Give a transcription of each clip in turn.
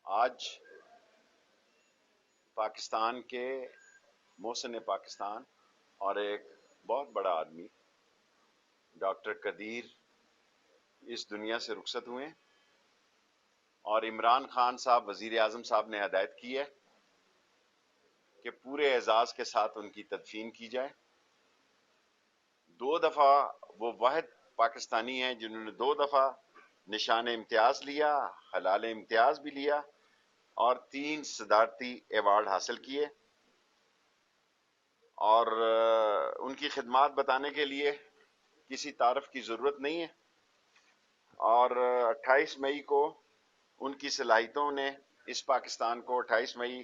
آج پاکستان کے محسن پاکستان اور ایک بہت بڑا آدمی ڈاکٹر قدیر اس دنیا سے رخصت ہوئے اور عمران خان صاحب وزیر اعظم صاحب نے ہدایت کی ہے کہ پورے اعزاز کے ساتھ ان کی تدفین کی جائے۔ 2 دفعہ وہ واحد پاکستانی ہیں جنہوں نے 2 دفعہ نشان امتیاز لیا، حلال امتیاز بھی لیا اور 3 صدارتی ایوارڈ حاصل کیے، اور ان کی خدمات بتانے کے لیے کسی تعارف کی ضرورت نہیں ہے۔ اور 28 مئی کو ان کی صلاحیتوں نے اس پاکستان کو 28 مئی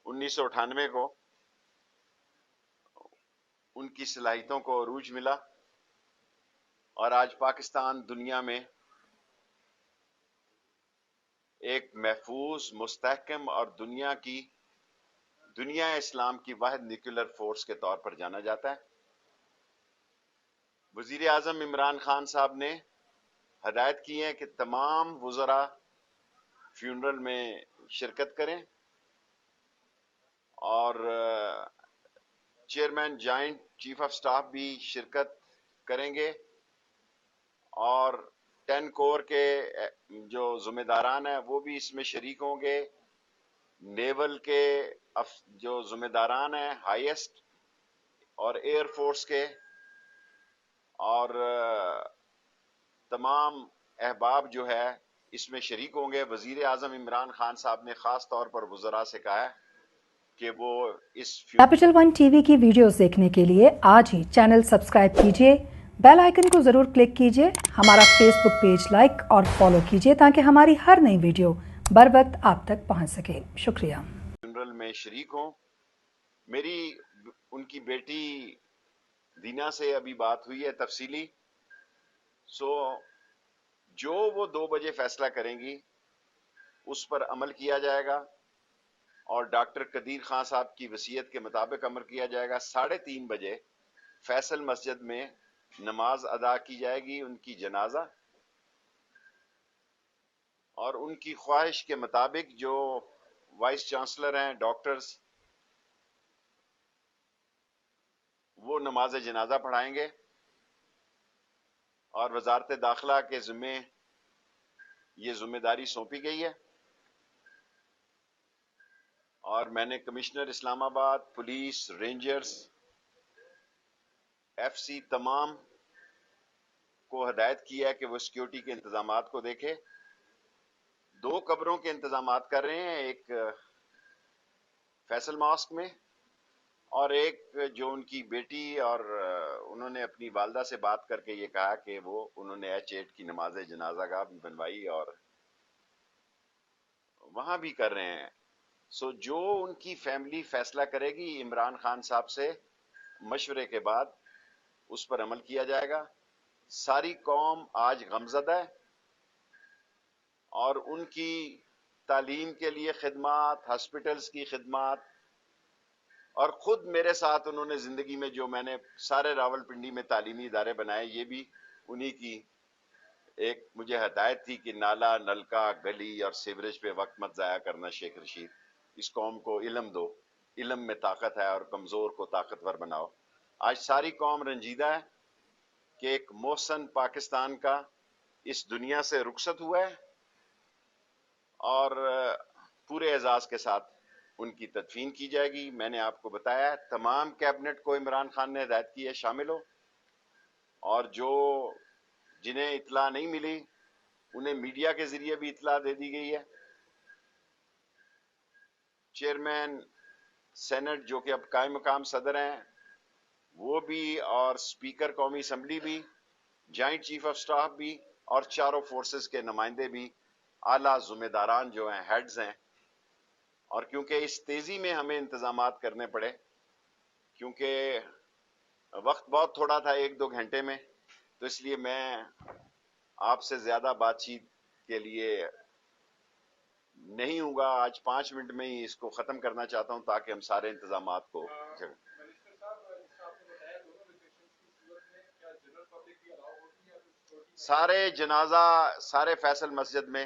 1998 کو ان کی صلاحیتوں کو عروج ملا، اور آج پاکستان دنیا میں ایک محفوظ، مستحکم اور دنیا اسلام کی واحد نیوکلیر فورس کے طور پر جانا جاتا ہے۔ وزیر اعظم عمران خان صاحب نے ہدایت کی ہے کہ تمام وزراء فیونرل میں شرکت کریں، اور chairman joint chief of staff بھی شرکت کریں گے، اور 10 کور کے جو ذمہ داران ہیں وہ بھی اس میں شریک ہوں گے، نیول کے جو ذمہ داران ہیں ہائیسٹ، اور ایئر فورس کے، اور تمام احباب جو ہے اس میں شریک ہوں گے۔ وزیر اعظم عمران خان صاحب نے خاص طور پر وزراء سے کہا ہے کہ وہ اس کیپٹل ون ٹی وی کی ویڈیوز دیکھنے کے لیے آج ہی چینل سبسکرائب کیجیے، بیل آئیکن کو ضرور کلک کیجیے، ہمارا فیس بک پیج لائک اور فالو کیجیے تاکہ ہماری ہر نئی ویڈیو بر وقت آپ تک پہنچ سکے۔ شکریہ۔ جنرل میں شریک ہوں۔ میری ان کی بیٹی دینا سے ابھی بات ہوئی ہے تفصیلی، جو وہ 2 بجے فیصلہ کریں گی اس پر عمل کیا جائے گا، اور ڈاکٹر قدیر خان صاحب کی وصیت کے مطابق عمل کیا جائے گا۔ 3:30 بجے فیصل مسجد میں نماز ادا کی جائے گی، ان کی جنازہ، اور ان کی خواہش کے مطابق جو وائس چانسلر ہیں ڈاکٹرز، وہ نماز جنازہ پڑھائیں گے، اور وزارت داخلہ کے ذمے یہ ذمہ داری سونپی گئی ہے، اور میں نے کمشنر اسلام آباد، پولیس، رینجرز، ایف سی تمام کو ہدایت کیا ہے کہ وہ سیکیورٹی کے انتظامات کو دیکھے۔ 2 قبروں کے انتظامات کر رہے ہیں، ایک فیصل ماسک میں، اور ایک جو ان کی بیٹی، اور انہوں نے اپنی والدہ سے بات کر کے یہ کہا کہ انہوں نے H8 کی نماز جنازہ گاہ بھی بنوائی اور وہاں بھی کر رہے ہیں۔ جو ان کی فیملی فیصلہ کرے گی عمران خان صاحب سے مشورے کے بعد اس پر عمل کیا جائے گا۔ ساری قوم آج غمزدہ ہے، اور ان کی تعلیم کے لیے خدمات، ہاسپٹلز کی خدمات، اور خود میرے ساتھ انہوں نے زندگی میں جو میں نے سارے راولپنڈی میں تعلیمی ادارے بنائے، یہ بھی انہی کی ایک مجھے ہدایت تھی کہ نالا، نلکا، گلی اور سیوریج پہ وقت مت ضائع کرنا شیخ رشید، اس قوم کو علم دو، علم میں طاقت ہے، اور کمزور کو طاقتور بناؤ۔ آج ساری قوم رنجیدہ ہے کہ ایک محسن پاکستان کا اس دنیا سے رخصت ہوا ہے، اور پورے اعزاز کے ساتھ ان کی تدفین کی جائے گی۔ میں نے آپ کو بتایا تمام کیبنٹ کو عمران خان نے ہدایت کی ہے شامل ہو، اور جنہیں اطلاع نہیں ملی انہیں میڈیا کے ذریعے بھی اطلاع دے دی گئی ہے۔ چیئرمین سینٹ جو کہ اب قائم مقام صدر ہیں وہ بھی، اور سپیکر قومی اسمبلی بھی، جوائنٹ چیف آف سٹاف بھی، اور چاروں فورسز کے نمائندے بھی، اعلیٰ ذمہ داران جو ہیں، ہیڈز ہیں۔ اور کیونکہ اس تیزی میں ہمیں انتظامات کرنے پڑے، کیونکہ وقت بہت تھوڑا تھا، 1-2 گھنٹے میں، تو اس لیے میں آپ سے زیادہ بات چیت کے لیے نہیں ہوں گا۔ آج 5 منٹ میں ہی اس کو ختم کرنا چاہتا ہوں تاکہ ہم سارے انتظامات کو سارے جنازہ، سارے فیصل مسجد میں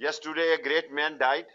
Yes, today a great man died.